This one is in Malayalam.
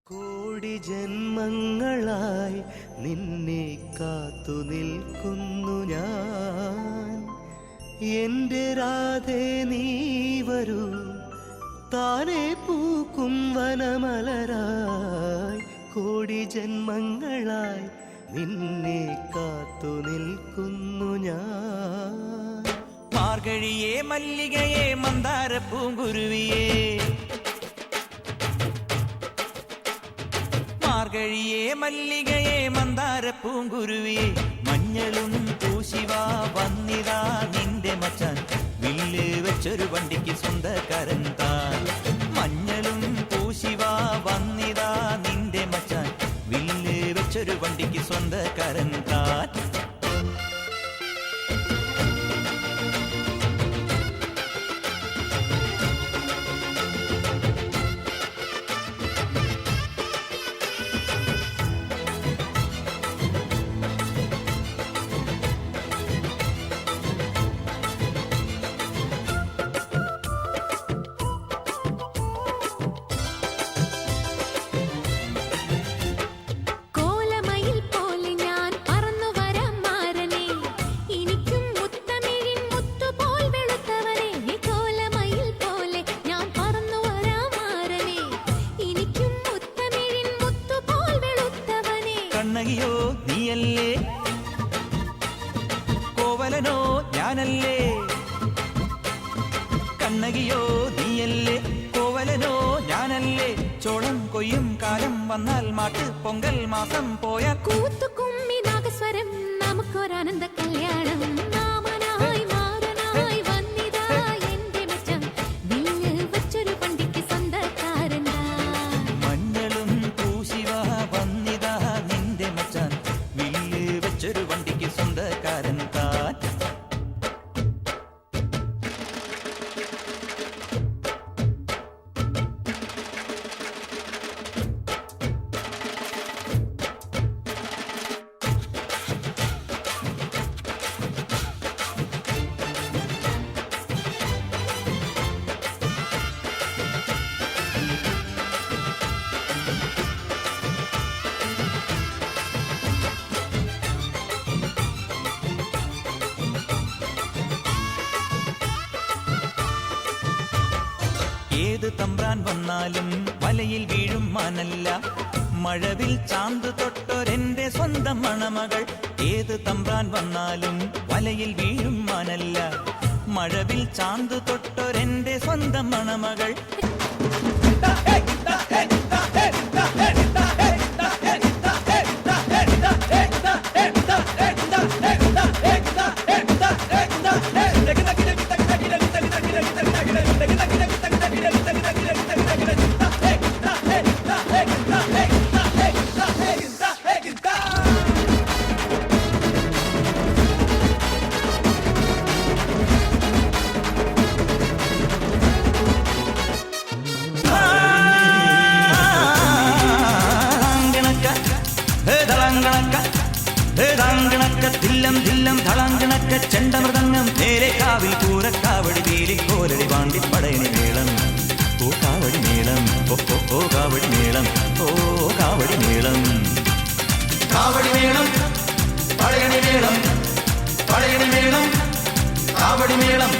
കോടി ജന്മങ്ങളായി നിന്നെ കാത്തു നിൽക്കുന്നു ഞാൻ. എൻ്റെ രാധേ നീ വരൂ, താനെ പൂക്കും വനമലരായി. കോടി ജന്മങ്ങളായി നിന്നെ കാത്തു നിൽക്കുന്നു ഞാൻ. മാർഗഴിയേ മല്ലികയെ മന്ദാര പൂങ്കുരുവിയേ, മാർഗഴിയേ മല്ലികയെ മന്ദാര പൂങ്കുരുവിയെ, മഞ്ഞളും പൂശിവാ വന്നിതാ നിന്റെ മച്ചാൻ, വില്ല് വെച്ചൊരു വണ്ടിക്ക് സ്വന്തക്കാരൻ താൻ. മഞ്ഞളും പൂശിവാ വന്നിതാ നിന്റെ മച്ചാൻ, വില്ല് വെച്ചൊരു വണ്ടിക്ക് സ്വന്തക്കാരൻ താൻ. കണ്ണകിയോ നീയല്ലേ, കോവലനോ ഞാനല്ലേ. കണ്ണകിയോ നീയല്ലേ, കോവലനോ ഞാനല്ലേ. ചോളം കൊയ്യും കാലം വന്നാൽ മാട്ട് പൊങ്കൽ മാസം പോയാൽ കൂത്തുകുമ്മി നാഗസ്വരം നമുക്കൊരാനന്ദ കല്യാണം. മാമനായി മാറനായി വന്നിതാ എന്റെ മച്ചാൻ, വില്ല് വെച്ചൊരു വണ്ടിക്ക് സ്വന്തക്കാരനാ. മഞ്ഞളും പൂശിവാ വന്നിതാ നിന്റെ മച്ചാൻ, വില്ല് വെച്ചൊരു വണ്ടിക്ക് സ്വന്തക്കാരൻ താൻ. ഏത് തമ്പ്രാൻ വന്നാലും വലയിൽ വീഴും മാനല്ല, മഴവിൽ ചാന്ത് തൊട്ടൊരെന്റെ സ്വന്തം മണമകൾ. ഏത് തമ്പ്രാൻ വന്നാലും വലയിൽ വീഴും മാനല്ല, മഴവിൽ ചാന്ത് തൊട്ടൊരെന്റെ സ്വന്തം മണമകൾ. ില്ലം ധില്ലം ധളാങ്കണക്ക ചെണ്ടമൃതങ്ങം നേരെ കാവിൽ പൂരക്കാവടി തീരിക്കോലടി വാണ്ടി പടയണി മേളം. ഓ കാവടി മേളം, ഓ കാവടി മേളം, ഓ കാവടി മേളം. കാവടി മേളം പടയണി മേളം, പടയണി മേളം കാവടി മേളം.